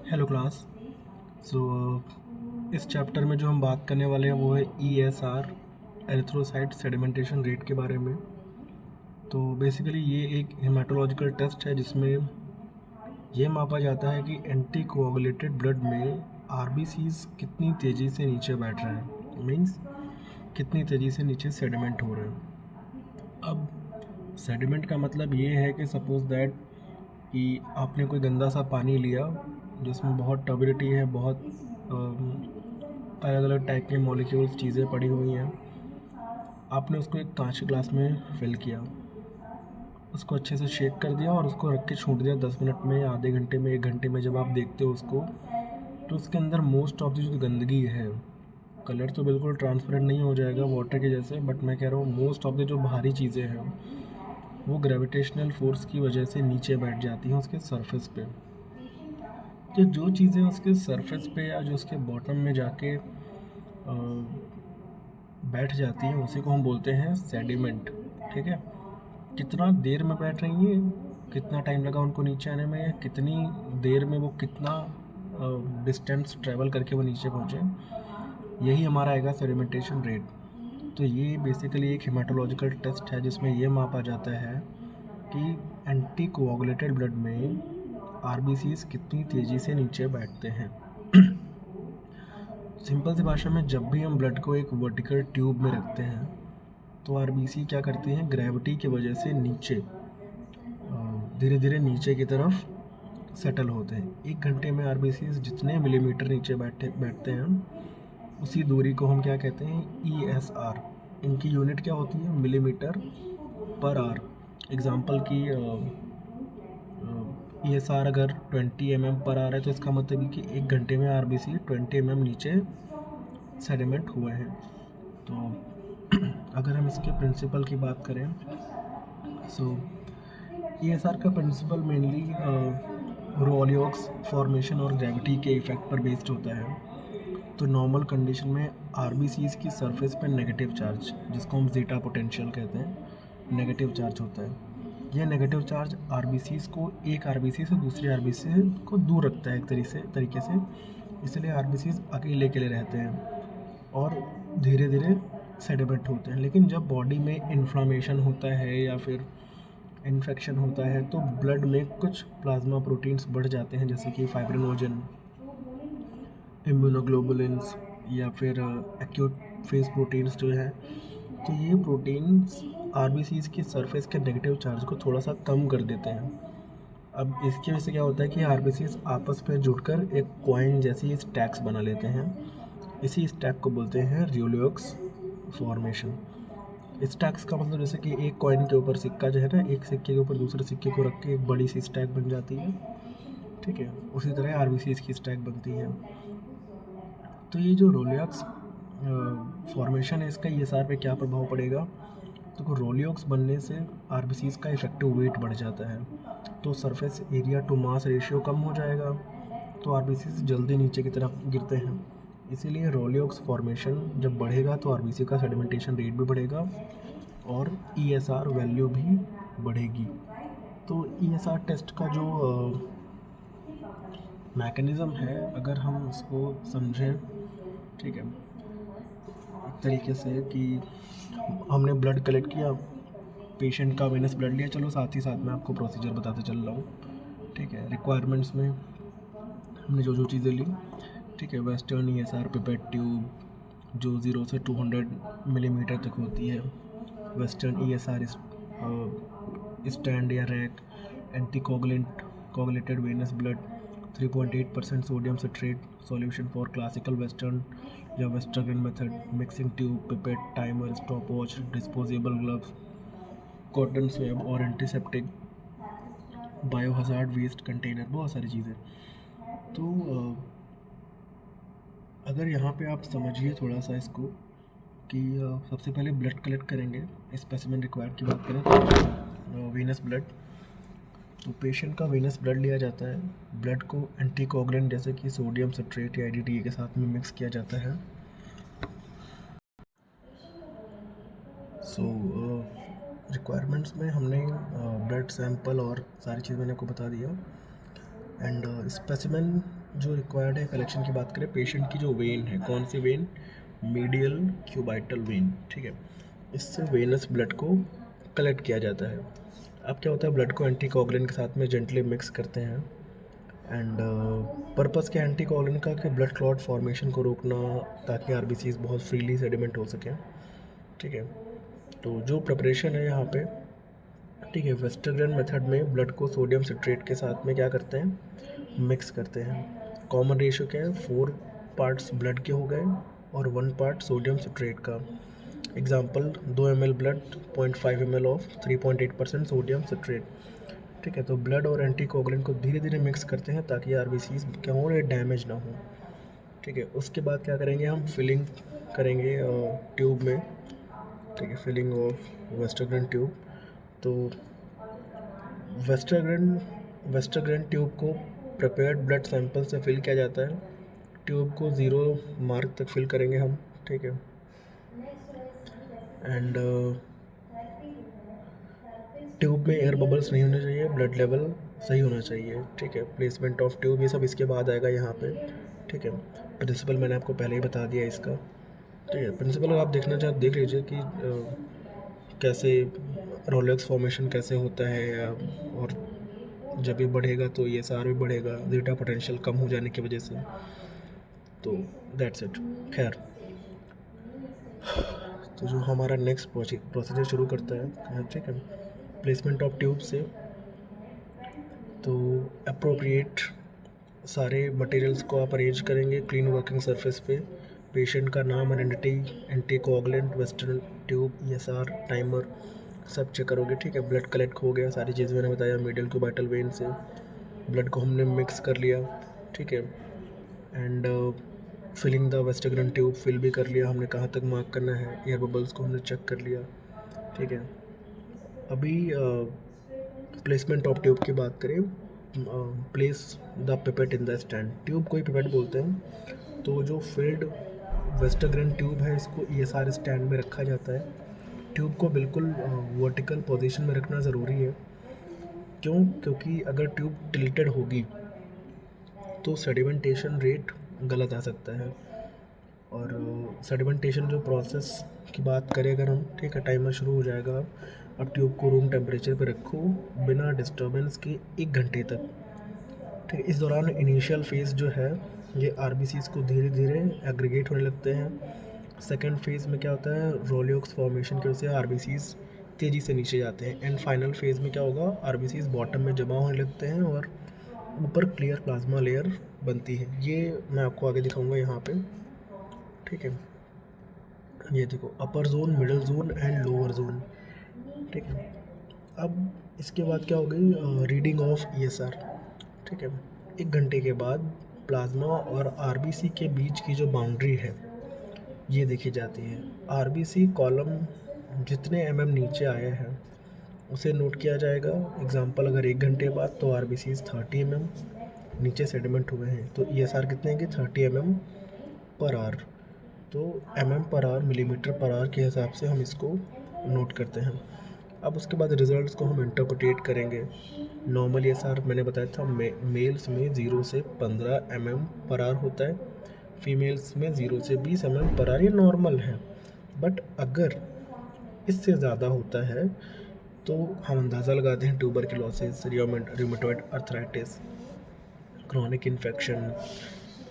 Hello class. सो इस chapter में जो हम बात करने वाले हैं वो है ESR, एरिथ्रोसाइट सेडिमेंटेशन रेट के बारे में। तो बेसिकली ये एक हेमाटोलॉजिकल टेस्ट है जिसमें ये मापा जाता है कि एंटी कोआगुलेटेड ब्लड में RBCs कितनी तेज़ी से नीचे बैठ रहे हैं, मींस कितनी तेज़ी से नीचे सेडिमेंट हो रहे हैं। अब सेडिमेंट का मतलब ये है कि सपोज़ दैट कि आपने कोई गंदा सा पानी लिया जिसमें बहुत टर्बिडिटी है, बहुत अलग अलग टाइप के मॉलिक्यूल्स चीज़ें पड़ी हुई हैं। आपने उसको एक कांच के ग्लास में फिल किया, उसको अच्छे से शेक कर दिया और उसको रख के छूट दिया 10 मिनट में, आधे घंटे में, 1 घंटे में। जब आप देखते हो उसको तो उसके अंदर मोस्ट ऑफ द जो गंदगी है, कलर तो बिल्कुल ट्रांसपेरेंट नहीं हो जाएगा वाटर के जैसे, बट मैं कह रहा हूँ मोस्ट ऑफ द जो भारी चीज़ें हैं वो ग्रेविटेशनल फोर्स की वजह से नीचे बैठ जाती हैं उसके सरफेस पे। तो जो चीज़ें उसके सरफेस पे या जो उसके बॉटम में जाके बैठ जाती हैं उसी को हम बोलते हैं सेडिमेंट। ठीक है, कितना देर में बैठ रही हैं, कितना टाइम लगा उनको नीचे आने में, या कितनी देर में वो कितना डिस्टेंस ट्रैवल करके वो नीचे पहुँचे, यही हमारा आएगा सेडिमेंटेशन रेट। तो ये बेसिकली एक हेमाटोलॉजिकल टेस्ट है जिसमें ये मापा जाता है कि एंटी कोआगुलेटेड ब्लड में RBCs कितनी तेज़ी से नीचे बैठते हैं। सिंपल सी भाषा में, जब भी हम ब्लड को एक वर्टिकल ट्यूब में रखते हैं तो RBC क्या करती हैं, ग्रेविटी की वजह से नीचे धीरे धीरे नीचे की तरफ सेटल होते हैं। 1 घंटे में RBCs जितने मिलीमीटर नीचे बैठते हैं उसी दूरी को हम क्या कहते हैं, ESR। इनकी यूनिट क्या होती है, मिलीमीटर पर आवर। एग्जाम्पल की ESR अगर 20 mm पर आ रहा है तो इसका मतलब है कि 1 घंटे में RBC 20 mm नीचे सेडिमेंट हुए हैं। तो अगर हम इसके प्रिंसिपल की बात करें, सो ESR का प्रिंसिपल मेनली रोलियोक्स फॉर्मेशन और ग्रेविटी के इफेक्ट पर बेस्ड होता है। तो नॉर्मल कंडीशन में RBCs की सरफेस पर नेगेटिव चार्ज, जिसको हम जीटा पोटेंशियल कहते हैं, नेगेटिव चार्ज होता है। यह नेगेटिव चार्ज RBCs को एक RBC से दूसरी RBC को दूर रखता है एक तरीके से, इसलिए RBCs अकेले अकेले रहते हैं और धीरे धीरे सेडिमेंट होते हैं। लेकिन जब बॉडी में इन्फ्लामेशन होता है या फिर इन्फेक्शन होता है तो ब्लड में कुछ प्लाज्मा प्रोटीन्स बढ़ जाते हैं, जैसे कि फाइब्रिनोजन, इम्यूनोग्लोबुलिन्स या फिर एक्यूट फेस प्रोटीन्स जो है। तो ये प्रोटीन्स RBCs की सरफेस के नेगेटिव चार्ज को थोड़ा सा कम कर देते हैं। अब इसकी वजह से क्या होता है कि RBCs आपस में जुड़कर एक कॉइन जैसी स्टैक्स बना लेते हैं। इसी स्टैक को बोलते हैं रियोलियोक्स फॉर्मेशन। स्टैक्स का मतलब जैसे कि एक कॉइन के ऊपर सिक्का जो है ना, एक सिक्के के ऊपर दूसरे सिक्के को रख के एक बड़ी सी स्टैक बन जाती है। ठीक है, उसी तरह RBCs की स्टैक बनती है। तो ये जो रोलियोक्स फॉर्मेशन है, इसका ESR पे क्या प्रभाव पड़ेगा, तो रोलियोक्स बनने से RBCs का इफेक्टिव वेट बढ़ जाता है, तो surface area to mass ratio कम हो जाएगा, तो RBCs जल्दी नीचे की तरफ गिरते हैं। इसीलिए रोलियोक्स फॉर्मेशन जब बढ़ेगा तो RBC का सेडिमेंटेशन रेट भी बढ़ेगा और ESR वैल्यू भी बढ़ेगी। तो ESR टेस्ट का जो मैकेनिज़्म है, अगर हम उसको समझें, ठीक है, एक तरीके से कि हमने ब्लड कलेक्ट किया, पेशेंट का वेनस ब्लड लिया, चलो साथ ही साथ में आपको प्रोसीजर बताते चल रहा हूँ। ठीक है, रिक्वायरमेंट्स में हमने जो जो चीज़ें ली, ठीक है, वेस्टर्न ESR पिपेट ट्यूब जो 0 से 200 मिलीमीटर तक होती है, वेस्टर्न ESR स्टैंड या rack, anti coagulated venous blood, 3.8% sodium citrate solution for classical western या western method, mixing tube, pipette, timer, stop watch, disposable gloves, cotton swab और antiseptic, biohazard waste container, बहुत सारी चीज़ें। तो अगर यहाँ पे आप समझिए थोड़ा सा इसको कि सबसे पहले ब्लड कलेक्ट करेंगे, स्पेसिमेन रिक्वायर्ड की बात करें तो वेनस ब्लड, तो पेशेंट का वेनस ब्लड लिया जाता है। ब्लड को एंटीकोगुलेंट जैसे कि सोडियम सिट्रेट या IDTA के साथ में मिक्स किया जाता है। सो रिक्वायरमेंट्स में हमने ब्लड सैंपल और सारी चीज़ मैंने आपको बता दिया। एंड स्पेसिमेन जो रिक्वायर्ड है कलेक्शन की बात करें, पेशेंट की जो वेन है, कौन सी वेन, मीडियल क्यूबाइटल वेन, ठीक है, इससे वेनस ब्लड को कलेक्ट किया जाता है। अब क्या होता है, ब्लड को एंटीकोगुलेंट के साथ में जेंटली मिक्स करते हैं एंड पर्पस क्या एंटीकोगुलेंट का कि ब्लड क्लॉट फॉर्मेशन को रोकना, ताकि आरबीसीज बहुत फ्रीली सेडिमेंट हो सकें, ठीक है। तो जो प्रिपरेशन है यहाँ पे, ठीक है, वेस्टरग्रेन मेथड में ब्लड को सोडियम सिट्रेट के साथ में क्या करते हैं, मिक्स करते हैं। कॉमन रेशियो क्या है, 4 पार्ट्स ब्लड के हो गए और 1 पार्ट सोडियम सिट्रेट का। Example 2 ml blood, 0.5 ml of 3.8% sodium citrate, ठीक है। तो ब्लड और एंटीकोगुलेंट को धीरे धीरे मिक्स करते हैं ताकि आरबीसीज क्या हो, डैमेज ना हो, ठीक है। उसके बाद क्या करेंगे, हम फिलिंग करेंगे ट्यूब में, ठीक है, फिलिंग ऑफ वेस्टरग्रेन ट्यूब। तो वेस्टरग्रेन ट्यूब को प्रिपेयर्ड ब्लड सैंपल से फिल किया जाता है। ट्यूब को 0 मार्क तक फिल करेंगे हम, ठीक है। एंड ट्यूब में एयर बबल्स नहीं होने चाहिए, ब्लड लेवल सही होना चाहिए, ठीक है। प्लेसमेंट ऑफ ट्यूब ये सब इसके बाद आएगा यहाँ पे, ठीक है। प्रिंसिपल मैंने आपको पहले ही बता दिया इसका, ठीक है। प्रिंसिपल अगर आप देखना चाहें देख लीजिए कि कैसे रोलेक्स फॉर्मेशन कैसे होता है, और जब ये बढ़ेगा तो ये सार भी बढ़ेगा जीटा पोटेंशियल कम हो जाने की वजह से। तो दैट्स इट। खैर, तो जो हमारा नेक्स्ट प्रोसीजर शुरू करता है, ठीक है, प्लेसमेंट ऑफ ट्यूब से। तो अप्रोप्रिएट सारे मटेरियल्स को आप अरेंज करेंगे क्लीन वर्किंग सरफेस पे। पेशेंट का नाम, identity, anticoagulant, western tube, ESR, timer सब चेक करोगे, ठीक है। ब्लड कलेक्ट हो गया, सारी चीज़ मैंने बताया, मीडियल क्यूबाइटल वेन से ब्लड को हमने मिक्स कर लिया, ठीक है। And filling the Westergren tube fill भी कर लिया हमने, कहाँ तक मार्क करना है, एयर बबल्स को हमने चेक कर लिया, ठीक है। अभी प्लेसमेंट ऑफ ट्यूब की बात करें, place the pipette in the stand. Tube को ही पिपेट बोलते हैं। तो जो फिल्ड वेस्टरग्रेन ट्यूब है, इसको ESR स्टैंड में रखा जाता है। ट्यूब को बिल्कुल वर्टिकल पोजीशन में रखना ज़रूरी है। क्यों? क्योंकि अगर ट्यूब टिल्टेड होगी तो सेडिमेंटेशन रेट गलत आ सकता है। और सेडिमेंटेशन जो प्रोसेस की बात करें अगर हम, ठीक है, टाइमर शुरू हो जाएगा। अब ट्यूब को रूम टेम्परेचर पे रखो बिना डिस्टर्बेंस के 1 घंटे तक, ठीक है। इस दौरान इनिशियल फेज़ जो है, ये आरबीसीज़ को धीरे धीरे एग्रीगेट होने लगते हैं। सेकेंड फेज़ में क्या होता है, रोलियोक्स फॉर्मेशन की वजह से आरबीसीज़ तेज़ी से नीचे जाते हैं। एंड फाइनल फेज़ में क्या होगा, आरबीसीज़ बॉटम में जमा होने लगते हैं और ऊपर क्लियर प्लाज्मा लेयर बनती है। ये मैं आपको आगे दिखाऊंगा यहाँ पे, ठीक है। ये देखो, अपर zone, middle zone and lower zone, ठीक है। अब इसके बाद क्या हो गई, रीडिंग ऑफ ESR, ठीक है। 1 घंटे के बाद प्लाज्मा और आरबीसी के बीच की जो बाउंड्री है ये देखी जाती है। आरबीसी कॉलम जितने नीचे आए हैं उसे नोट किया जाएगा। एग्जाम्पल, अगर 1 घंटे बाद तो आरबीसी 30 नीचे सेडिमेंट हुए हैं, तो ESR कितने हैं, 30 पर आवर। तो per hour, millimetre per hour के हिसाब से हम इसको नोट करते हैं। अब उसके बाद रिजल्ट्स को हम इंटरप्रेट करेंगे। नॉर्मल ESR मैंने बताया था, मेल्स में 0 से 15 पर आवर होता है, फीमेल्स में 0 से 20 पर आवर, ये नॉर्मल है। बट अगर इससे ज़्यादा होता है तो हम अंदाज़ा लगाते हैं ट्यूबरक्लोसिस, रियोमेटॉइड अर्थराइटिस, क्रॉनिक इन्फेक्शन,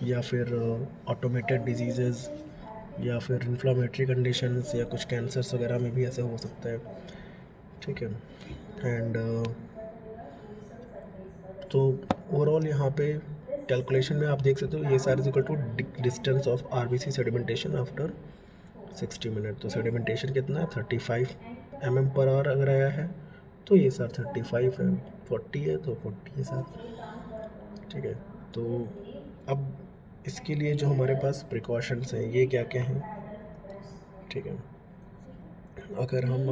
या फिर ऑटोमेटेड डिजीज़ेज़, या फिर इन्फ्लामेटरी कंडीशंस, या कुछ कैंसर्स वगैरह में भी ऐसे हो सकता है, ठीक है। एंड तो ओवरऑल यहाँ पे कैलकुलेशन में आप देख सकते हो, ये सारे equal to distance of RBC sedimentation after 60 minute. तो सेडिमेंटेशन कितना है, 35 पर आवर अगर आया है तो ये सर 35 है, 40 है तो 40 है सर, ठीक है। तो अब इसके लिए जो हमारे पास प्रिकॉशंस हैं ये क्या क्या हैं, ठीक है। अगर हम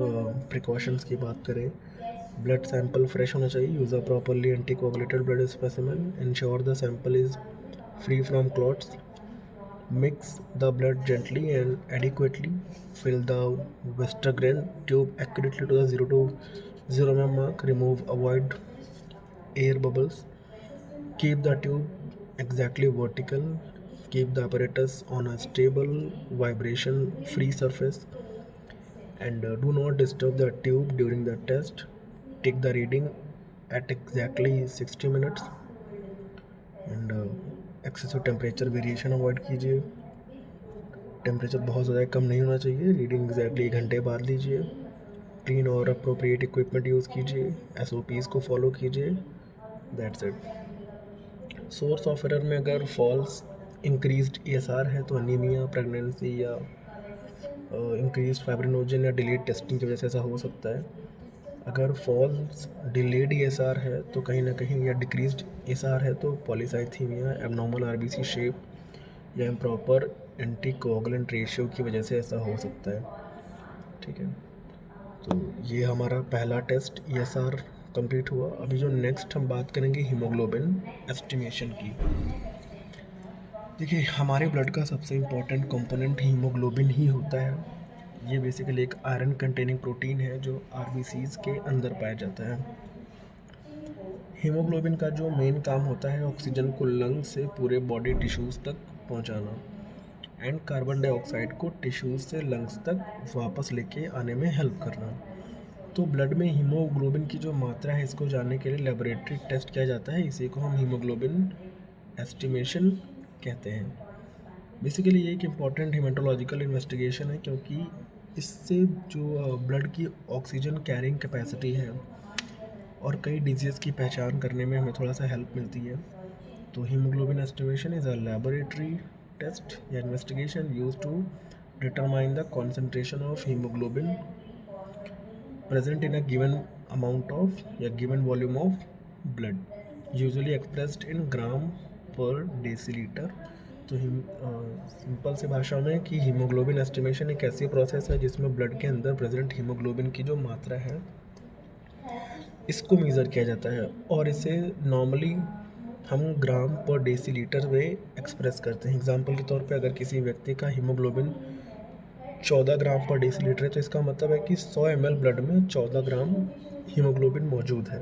प्रिकॉशंस की बात करें, ब्लड सैंपल फ्रेश होना चाहिए, use a properly anticoagulated blood specimen, ensure the sample is free from clots, mix the blood gently and adequately, fill the Westergren tube accurately to the 0 mm mark, avoid air bubbles, keep the tube exactly vertical, keep the apparatus on a stable vibration free surface, and do not disturb the tube during the test. Take the reading at exactly 60 minutes, and excessive temperature variation avoid कीजिए। Temperature बहुत ज़्यादा कम नहीं होना चाहिए। Reading exactly 1 घंटे बाद लीजिए। Clean और अप्रोप्रिएट इक्विपमेंट यूज़ कीजिए। SOPs को फॉलो कीजिए। That's it. Source of error में अगर फॉल्स इंक्रीज्ड ESR है तो अनीमिया, प्रेगनेंसी या इंक्रीज्ड फाइब्रिनोजन या डिलेड टेस्टिंग की वजह से ऐसा हो सकता है। अगर फॉल्स डिलेड ESR है तो कहीं ना कहीं, या डिक्रीज्ड ESR है तो पॉलीसाइथीमिया, एबनॉर्मल RBC शेप या इम्प्रॉपर एंटीकोगुलेंट रेशियो की वजह से ऐसा हो सकता है। ठीक है, तो ये हमारा पहला टेस्ट ESR कंप्लीट हुआ। अभी जो नेक्स्ट हम बात करेंगे हीमोग्लोबिन एस्टिमेशन की। देखिए, हमारे ब्लड का सबसे इम्पोर्टेंट कंपोनेंट हीमोग्लोबिन ही होता है। ये बेसिकली एक आयरन कंटेनिंग प्रोटीन है जो RBCs के अंदर पाया जाता है। हीमोग्लोबिन का जो मेन काम होता है ऑक्सीजन को लंग से पूरे बॉडी टिश्यूज़ तक पहुंचाना एंड कार्बन डाइऑक्साइड को टिश्यूज़ से लंग्स तक वापस लेके आने में हेल्प करना। तो ब्लड में हीमोग्लोबिन की जो मात्रा है इसको जानने के लिए लेबोरेटरी टेस्ट किया जाता है। इसी को हम हीमोग्लोबिन एस्टिमेशन कहते हैं। बेसिकली ये एक इम्पॉर्टेंट हेमेटोलॉजिकल इन्वेस्टिगेशन है, क्योंकि इससे जो ब्लड की ऑक्सीजन कैरिंग कैपेसिटी है और कई डिजीज़ की पहचान करने में हमें थोड़ा सा हेल्प मिलती है। तो haemoglobin estimation is a laboratory test या investigation used to determine the concentration of haemoglobin present in a given amount of या given volume of blood, usually expressed in ग्राम पर डेसीलीटर। तो सिंपल से भाषा में कि हीमोग्लोबिन एस्टिमेशन एक ऐसी प्रोसेस है जिसमें ब्लड के अंदर प्रेजेंट हीमोग्लोबिन की जो मात्रा है इसको मेज़र किया जाता है, और इसे नॉर्मली हम ग्राम पर डेसीलीटर में एक्सप्रेस करते हैं। एग्जांपल के तौर पे अगर किसी व्यक्ति का हीमोग्लोबिन 14 ग्राम पर डेसीलीटर है तो इसका मतलब है कि 100 ml ब्लड में 14 ग्राम हीमोग्लोबिन मौजूद है।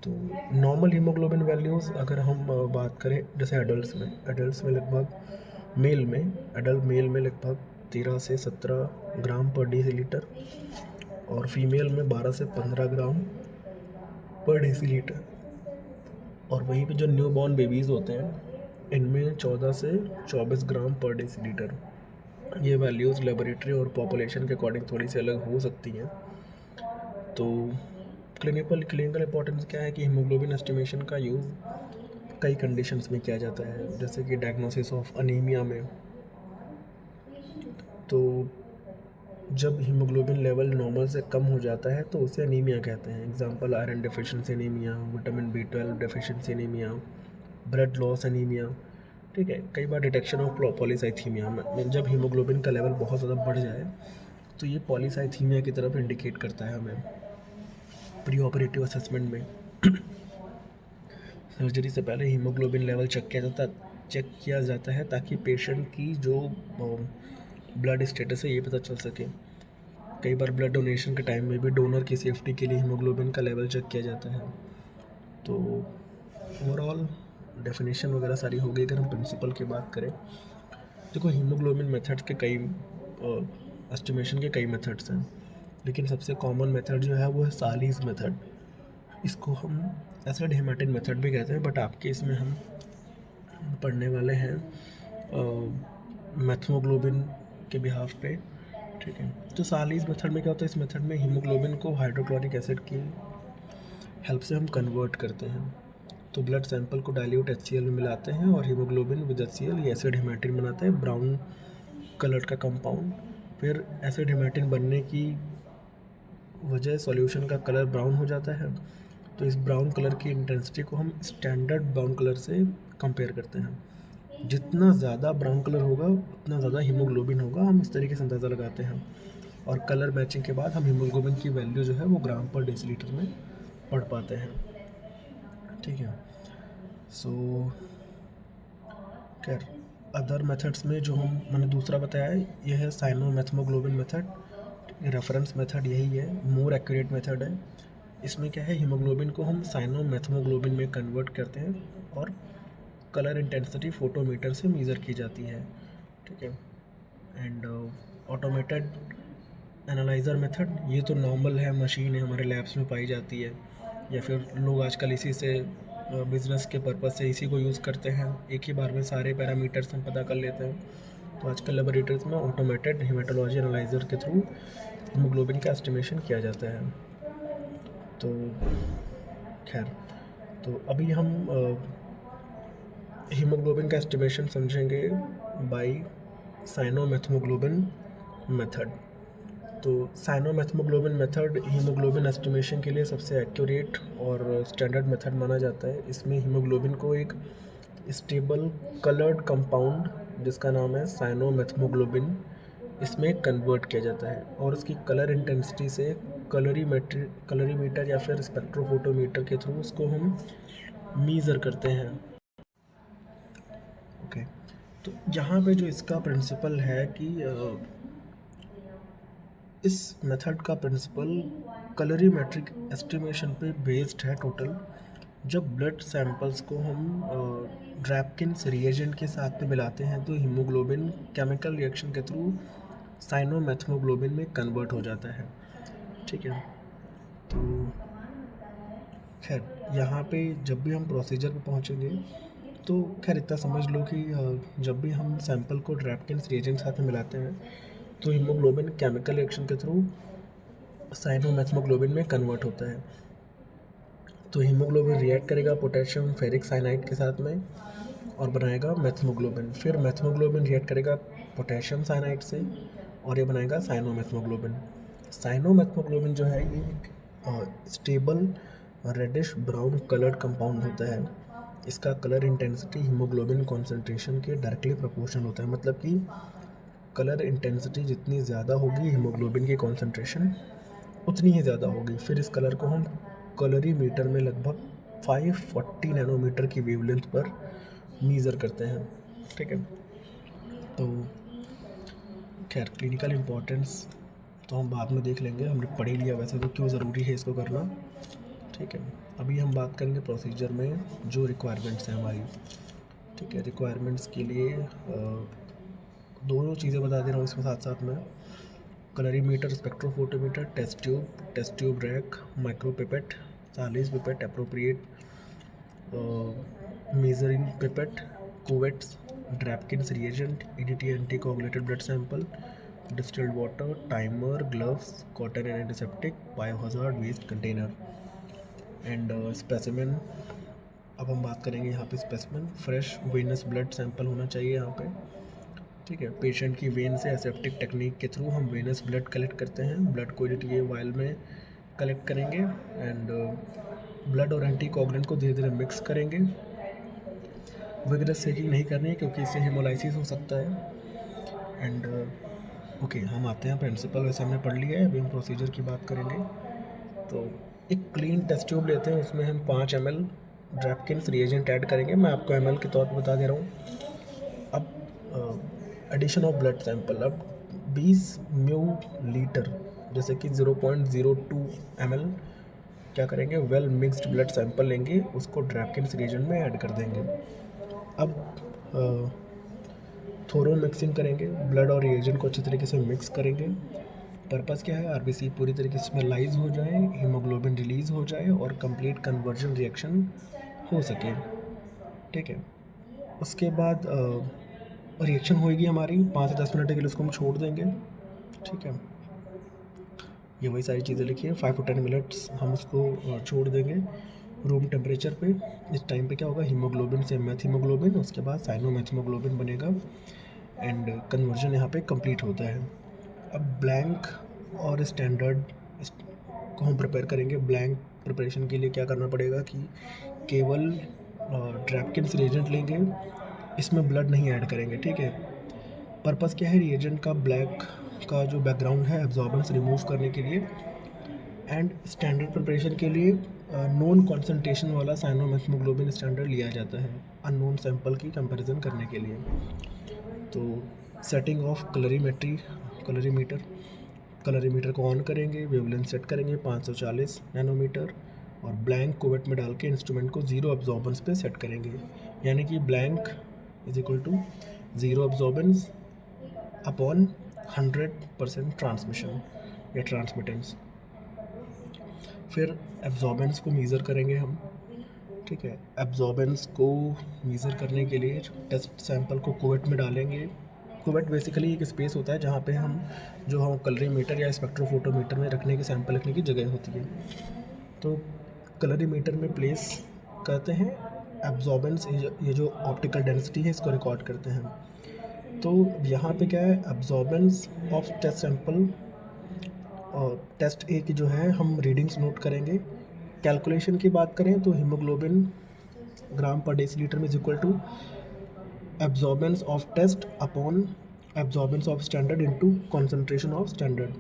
तो नॉर्मल हीमोग्लोबिन वैल्यूज़ अगर हम बात करें जैसे एडल्ट्स में लगभग एडल्ट मेल में लगभग 13 से 17 ग्राम पर डेसीलीटर, और फीमेल में 12 से 15 ग्राम पर डेसीलीटर। और वहीं पे जो न्यू बॉर्न बेबीज़ होते हैं इनमें 14 से 24 ग्राम पर डेसीलीटर। ये वैल्यूज़ लेबोरेटरी और पॉपुलेशन के अकॉर्डिंग थोड़ी सी अलग हो सकती हैं। तो क्लिनिकल इंपॉर्टेंस क्या है कि हीमोग्लोबिन एस्टिमेशन का यूज़ कई कंडीशंस में किया जाता है, जैसे कि डायग्नोसिस ऑफ अनीमिया में। तो जब हीमोग्लोबिन लेवल नॉर्मल से कम हो जाता है तो उसे अनीमिया कहते हैं। Example iron deficiency anaemia, vitamin B12 deficiency anaemia, blood loss anaemia. ठीक है, कई बार डिटेक्शन ऑफ पॉलीसाइथीमिया में जब हीमोग्लोबिन का लेवल बहुत ज़्यादा बढ़ जाए तो ये पॉलीसाइथीमिया की तरफ इंडिकेट करता है हमें प्री ऑपरेटिव असेसमेंट में। सर्जरी से पहले हीमोग्लोबिन लेवल चेक किया जाता है ताकि पेशेंट की जो ब्लड स्टेटस है ये पता चल सके। कई बार ब्लड डोनेशन के टाइम में भी डोनर की सेफ्टी के लिए हीमोग्लोबिन का लेवल चेक किया जाता है। तो ओवरऑल डेफिनेशन वगैरह सारी हो गई। अगर हम प्रिंसिपल की बात करें, देखो हीमोग्लोबिन मेथड्स के कई एस्टिमेशन के कई मेथड्स हैं, लेकिन सबसे कॉमन मेथड जो है वो है सालीज़ मेथड। इसको हम एसिड हेमाटिन मेथड भी कहते हैं, बट आपके इसमें हम पढ़ने वाले हैं मैथमोग्लोबिन के बिहाफ पे। ठीक है, तो सालीज़ मेथड में क्या होता है, इस मेथड में हीमोग्लोबिन को हाइड्रोक्लोरिक एसिड की हेल्प से हम कन्वर्ट करते हैं। तो ब्लड सैंपल को डाइल्यूट HCl में मिलाते हैं और हीमोग्लोबिन विद HCl ये एसिड हेमाटिन बनाता है, ब्राउन कलर का कंपाउंड। फिर एसिड हेमाटिन बनने की वजह सॉल्यूशन का कलर ब्राउन हो जाता है। तो इस ब्राउन कलर की इंटेंसिटी को हम स्टैंडर्ड ब्राउन कलर से कंपेयर करते हैं। जितना ज़्यादा ब्राउन कलर होगा उतना ज़्यादा हीमोग्लोबिन होगा, हम इस तरीके से अंदाज़ा लगाते हैं। और कलर मैचिंग के बाद हम हीमोग्लोबिन की वैल्यू जो है वो ग्राम पर डेसीलीटर में पढ़ पाते हैं। ठीक है, सो खैर अदर मेथड्स में जो मैंने दूसरा बताया है ये है साइनोमेथमोग्लोबिन मेथड। रेफरेंस मेथड यही है, मोर एक्यूरेट मेथड है। इसमें क्या है, हीमोग्लोबिन को हम साइनोमेथमोग्लोबिन में कन्वर्ट करते हैं और कलर इंटेंसिटी फोटोमीटर से मेज़र की जाती है, ठीक है। एंड ऑटोमेटेड एनालाइज़र मेथड, ये तो नॉर्मल है, मशीन है, हमारे लैब्स में पाई जाती है, या फिर लोग आजकल इसी से बिज़नेस के पर्पज़ से इसी को यूज़ करते हैं, एक ही बार में सारे पैरामीटर्स हम पता कर लेते हैं। तो आजकल लेबोरेटरीज में ऑटोमेटेड हेमेटोलॉजी एनालाइज़र के थ्रू हीमोग्लोबिन का एस्टिमेशन किया जाता है। तो खैर, तो अभी हम हीमोग्लोबिन का एस्टिमेशन समझेंगे बाय साइनोमेथमोग्लोबिन मेथड। तो साइनोमेथमोग्लोबिन मेथड हीमोग्लोबिन एस्टिमेशन के लिए सबसे एक्यूरेट और स्टैंडर्ड मेथड माना जाता है। इसमें हीमोग्लोबिन को एक स्टेबल कलर्ड कंपाउंड जिसका नाम है साइनोमेथमोग्लोबिन, इसमें कन्वर्ट किया जाता है और उसकी कलर इंटेंसिटी से कलरीमीटर या फिर स्पेक्ट्रोफोटोमीटर के थ्रू उसको हम मीज़र करते हैं। ओके, तो यहाँ पे जो इसका प्रिंसिपल है कि इस मेथड का प्रिंसिपल कलरीमेट्रिक एस्टिमेशन पे बेस्ड है टोटल। जब ब्लड सैंपल्स को हम ड्रैपकिंस रिएजेंट के साथ में मिलाते हैं तो हीमोग्लोबिन केमिकल रिएक्शन के थ्रू साइनोमेथमोग्लोबिन में कन्वर्ट हो जाता है, ठीक है। तो खैर, यहाँ पे जब भी हम प्रोसीजर पे पहुँचेंगे तो खैर इतना समझ लो कि जब भी हम सैंपल को ड्रैपकिंस रिएजेंट के साथ में मिलाते हैं तो हीमोग्लोबिन केमिकल रिएक्शन के थ्रू साइनोमेथमोग्लोबिन में कन्वर्ट होता है। तो हीमोग्लोबिन रिएक्ट करेगा पोटेशियम फेरिक साइनाइड के साथ में और बनाएगा मेथमोग्लोबिन। फिर मेथमोग्लोबिन रिएक्ट करेगा पोटेशियम साइनाइड से और ये बनाएगा साइनोमेथमोग्लोबिन। साइनोमेथमोग्लोबिन जो है ये एक stable reddish brown coloured compound होता है। इसका कलर इंटेंसिटी हीमोग्लोबिन कॉन्सेंट्रेशन के डायरेक्टली प्रोपोर्शनल होता है, मतलब कि कलर इंटेंसिटी जितनी ज़्यादा होगी हीमोग्लोबिन की कॉन्सेंट्रेशन उतनी ही ज़्यादा होगी। फिर इस कलर को हम कलरीमीटर में लगभग 540 नैनोमीटर की वेवलेंथ पर मीज़र करते हैं, ठीक है। तो खैर, क्लिनिकल इम्पोर्टेंस तो हम बाद में देख लेंगे, हमने पढ़ ही लिया वैसे तो क्यों ज़रूरी है इसको करना, ठीक है। अभी हम बात करेंगे प्रोसीजर में जो रिक्वायरमेंट्स हैं हमारी, ठीक है। रिक्वायरमेंट्स के लिए दोनों चीज़ें बता दे रहा हूँ इसके साथ साथ में, colorimeter, spectrophotometer, test tube rack, micropipette, 40 pipette appropriate, measuring pipette, cuvettes, Drabkin's reagent, E D T anticoagulated blood sample, distilled water, timer, gloves, cotton and antiseptic, biohazard waste container and specimen. अब हम बात करेंगे यहाँ पे specimen, fresh venous blood sample होना चाहिए यहाँ पे, ठीक है। पेशेंट की वेन से एसेप्टिक टेक्निक के थ्रू हम वेनस ब्लड कलेक्ट करते हैं। ब्लड को ये वायल में कलेक्ट करेंगे एंड ब्लड और एंटी कोगुलेंट को धीरे धीरे मिक्स करेंगे। विगरस सेकिंग नहीं करनी है क्योंकि इससे हेमोलाइसिस हो सकता है। एंड ओके, हम आते हैं प्रिंसिपल, वैसे हमने पढ़ लिया है, अभी हम प्रोसीजर की बात करेंगे। तो एक क्लीन टेस्ट ट्यूब लेते हैं, उसमें हम 5 ml ड्रैपकिंस रिएजेंट ऐड करेंगे, मैं आपको ml के तौर पर बता दे रहा हूँ। अब एडिशन ऑफ ब्लड सैंपल, अब 20 म्यू लीटर जैसे कि 0.02 ml क्या करेंगे, वेल मिक्स्ड ब्लड सैंपल लेंगे, उसको ड्रैपकिंस रिएजेंट में ऐड कर देंगे। अब थोरो मिक्सिंग करेंगे, ब्लड और रिएजेंट को अच्छी तरीके से मिक्स करेंगे। पर्पज़ क्या है, आरबीसी पूरी तरीके से स्मेलाइज हो जाए, हीमोग्लोबिन रिलीज़ हो जाए और कंप्लीट कन्वर्जन रिएक्शन हो सके, ठीक है। उसके बाद रिएक्शन होएगी हमारी 5 से 10 मिनट के लिए, उसको हम छोड़ देंगे, ठीक है। ये वही सारी चीज़ें लिखी है, 5 to 10 मिनट्स हम उसको छोड़ देंगे रूम टेम्परेचर पे। इस टाइम पे क्या होगा, हीमोग्लोबिन से मेथीमोग्लोबिन, उसके बाद साइनोमेथमोग्लोबिन बनेगा एंड कन्वर्जन यहाँ पे कंप्लीट होता है। अब ब्लैंक और स्टैंडर्ड को हम प्रिपेयर करेंगे। ब्लैंक प्रिपरेशन के लिए क्या करना पड़ेगा कि केवल ड्रैपकिंस रिएजेंट लेंगे, इसमें ब्लड नहीं ऐड करेंगे, ठीक है। पर्पज़ क्या है, रिएजेंट का ब्लैक का जो बैकग्राउंड है एब्जॉर्बेंस रिमूव करने के लिए, एंड स्टैंडर्ड प्रिपरेशन के लिए नॉन कॉन्सेंट्रेशन वाला साइनोमेथमोग्लोबिन स्टैंडर्ड लिया जाता है अननोन सैंपल की कंपैरिजन करने के लिए। तो सेटिंग ऑफ कलरीमीटर, कलरीमीटर को ऑन करेंगे, वेवलेंथ सेट करेंगे 540 नैनोमीटर और ब्लैंक कुवेट में डाल के इंस्ट्रूमेंट को ज़ीरो अब्जॉर्बेंस पे सेट करेंगे, यानी कि blank is equal to zero absorbance upon 100% transmission या ट्रांसमिटेंस। फिर एब्जॉर्बेंस को मेज़र करेंगे हम, ठीक है। एब्जॉर्बेंस को मेज़र करने के लिए टेस्ट सैंपल को कुवेट में डालेंगे। कुवेट बेसिकली एक स्पेस होता है जहाँ पे हम कलरीमीटर या स्पेक्ट्रोफोटोमीटर में रखने की सैंपल रखने की जगह होती है। तो कलरीमीटर में प्लेस करते हैं एब्जॉर्बेंस, ये जो ऑप्टिकल डेंसिटी है इसको रिकॉर्ड करते हैं। तो यहाँ पे क्या है, एब्जॉर्बेंस ऑफ टेस्ट सैंपल और टेस्ट ए की जो है हम रीडिंग्स नोट करेंगे। कैलकुलेशन की बात करें तो हीमोग्लोबिन ग्राम पर डेसीलीटर में is equal to absorbance of test upon absorbance of standard into concentration of standard.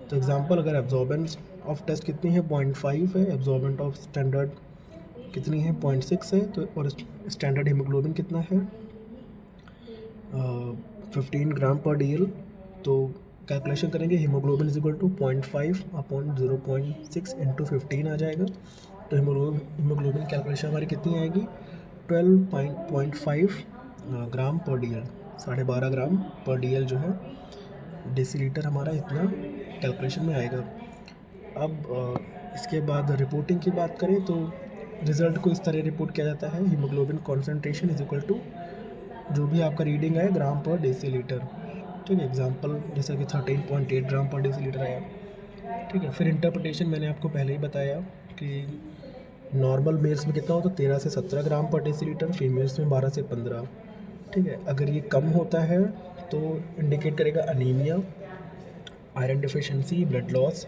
तो एग्जांपल, अगर एब्जॉर्बेंस ऑफ टेस्ट कितनी है 0.5 है, एब्जॉर्बेंट ऑफ स्टैंडर्ड कितनी है 0.6 है, तो और स्टैंडर्ड हीमोग्लोबिन कितना है 15 ग्राम पर DL। तो कैलकुलेशन करेंगे haemoglobin is equal to 0.5 upon 0.6 into 15 आ जाएगा। तो हीमोग्लोबिन कैलकुलेशन हमारी कितनी आएगी 12.5 ग्राम पर DL, 12.5 ग्राम पर DL जो है डेसीलीटर हमारा इतना कैलकुलेशन में आएगा। अब इसके बाद रिपोर्टिंग की बात करें तो रिज़ल्ट को इस तरह रिपोर्ट किया जाता है, haemoglobin concentration is equal to जो भी आपका रीडिंग है ग्राम पर डेसीलीटर, ठीक है। एग्जांपल जैसा कि 13.8 ग्राम पर डेसीलीटर आया, ठीक है। फिर इंटरप्रिटेशन मैंने आपको पहले ही बताया कि नॉर्मल मेल्स में कितना हो तो 13 से 17 ग्राम पर डेसीलीटर, फीमेल्स में 12 से 15, ठीक है। अगर ये कम होता है तो इंडिकेट करेगा anaemia, iron deficiency, blood loss,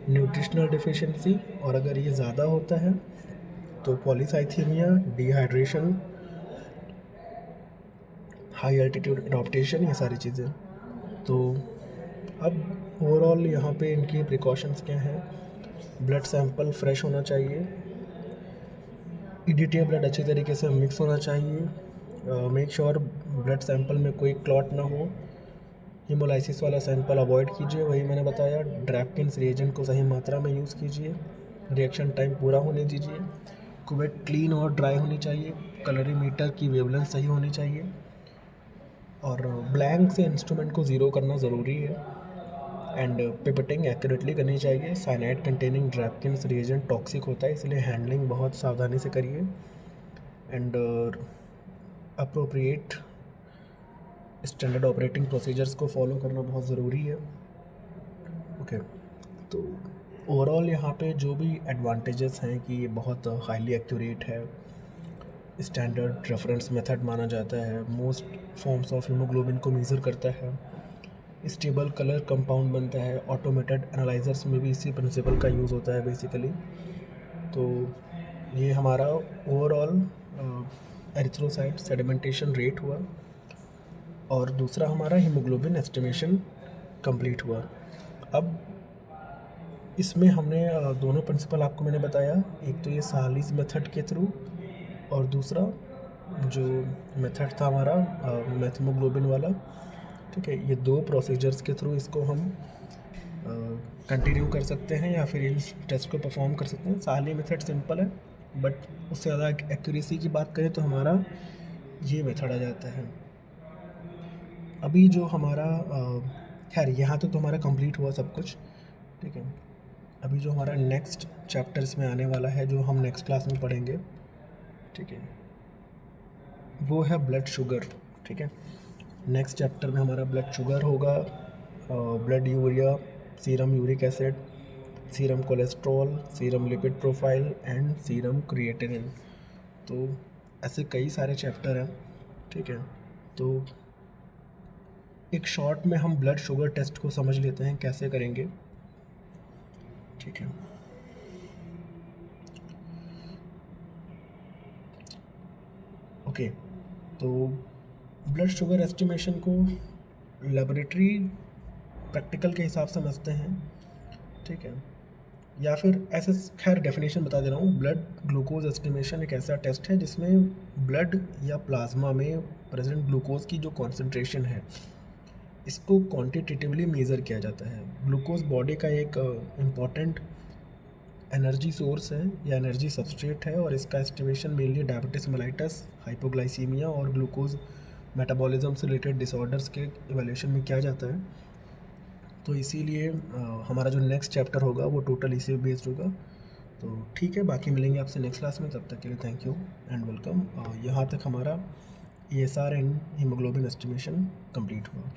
nutritional deficiency, और अगर ये ज़्यादा होता है तो polycythaemia, dehydration, high altitude adaptation, ये सारी चीज़ें। तो अब ओवरऑल यहाँ पे इनकी प्रिकॉशंस क्या हैं, ब्लड सैंपल फ्रेश होना चाहिए, EDTA ब्लड अच्छी तरीके से मिक्स होना चाहिए, मेक श्योर ब्लड सैंपल में कोई क्लॉट ना हो, हीमोलाइसिस वाला सैंपल अवॉइड कीजिए, वही मैंने बताया, ड्रैपकिंस रिएजेंट को सही मात्रा में यूज़ कीजिए, रिएक्शन टाइम पूरा होने दीजिए, कुवेट क्लीन और ड्राई होनी चाहिए, कलरीमीटर की वेवलेंथ सही होनी चाहिए, और ब्लैंक से इंस्ट्रूमेंट को ज़ीरो करना ज़रूरी है, एंड पिपेटिंग एक्यूरेटली करनी चाहिए। साइनाइड कंटेनिंग ड्रैपकिंस रिएजेंट टॉक्सिक होता है, इसलिए हैंडलिंग बहुत सावधानी से करिए, and appropriate standard operating procedures को फॉलो करना बहुत ज़रूरी है। ओके, तो ओवरऑल यहाँ पे जो भी एडवांटेजेस हैं कि ये बहुत हाईली एक्यूरेट है, स्टैंडर्ड रेफरेंस मेथड माना जाता है, मोस्ट फॉर्म्स ऑफ हीमोग्लोबिन को मेज़र करता है, स्टेबल कलर कंपाउंड बनता है, ऑटोमेटेड एनालाइजर्स में भी इसी प्रिंसिपल का यूज़ होता है बेसिकली। तो ये हमारा ओवरऑल एरिथ्रोसाइट सेडिमेंटेशन रेट हुआ, और दूसरा हमारा हीमोग्लोबिन एस्टिमेशन कंप्लीट हुआ। अब इसमें हमने दोनों प्रिंसिपल आपको मैंने बताया, एक तो ये सालिस मेथड के थ्रू, और दूसरा जो मेथड था हमारा मेथमोग्लोबिन वाला, ठीक है। ये दो प्रोसीजर्स के थ्रू इसको हम कंटिन्यू कर सकते हैं या फिर इस टेस्ट को परफॉर्म कर सकते हैं। साली मेथड सिंपल है, बट उससे ज़्यादा एक्यूरेसी की बात करें तो हमारा ये मेथड आ जाता है। अभी जो हमारा खैर यहाँ तक तो हमारा कंप्लीट हुआ सब कुछ, ठीक है। अभी जो हमारा नेक्स्ट चैप्टर्स में आने वाला है, जो हम नेक्स्ट क्लास में पढ़ेंगे, ठीक है, वो है ब्लड शुगर, ठीक है। नेक्स्ट चैप्टर में हमारा ब्लड शुगर होगा, blood urea, serum uric acid, serum cholesterol, serum lipid profile and serum creatinine. तो ऐसे कई सारे चैप्टर हैं, ठीक है। तो एक शॉर्ट में हम ब्लड शुगर टेस्ट को समझ लेते हैं कैसे करेंगे, ठीक है। ओके, तो ब्लड शुगर एस्टिमेशन को लेबोरेटरी प्रैक्टिकल के हिसाब से समझते हैं, ठीक है, या फिर ऐसे खैर डेफिनेशन बता दे रहा हूँ। ब्लड ग्लूकोज एस्टिमेशन एक ऐसा टेस्ट है जिसमें ब्लड या प्लाज्मा में प्रेजेंट ग्लूकोज की जो कॉन्सेंट्रेशन है इसको क्वांटिटेटिवली मेज़र किया जाता है। ग्लूकोज बॉडी का एक इम्पॉर्टेंट एनर्जी सोर्स है या एनर्जी सबस्ट्रेट है, और इसका estimation mainly diabetes mellitus, hypoglycaemia और ग्लूकोज मेटाबॉलिज्म से रिलेटेड डिसऑर्डर्स के इवैल्यूएशन में किया जाता है। तो इसीलिए हमारा जो नेक्स्ट चैप्टर होगा वो टोटल इसी बेस्ड होगा। तो ठीक है, बाकी मिलेंगे आपसे नेक्स्ट क्लास में। तब तक के लिए थैंक यू एंड वेलकम। यहाँ तक हमारा ESR and haemoglobin estimation complete हुआ।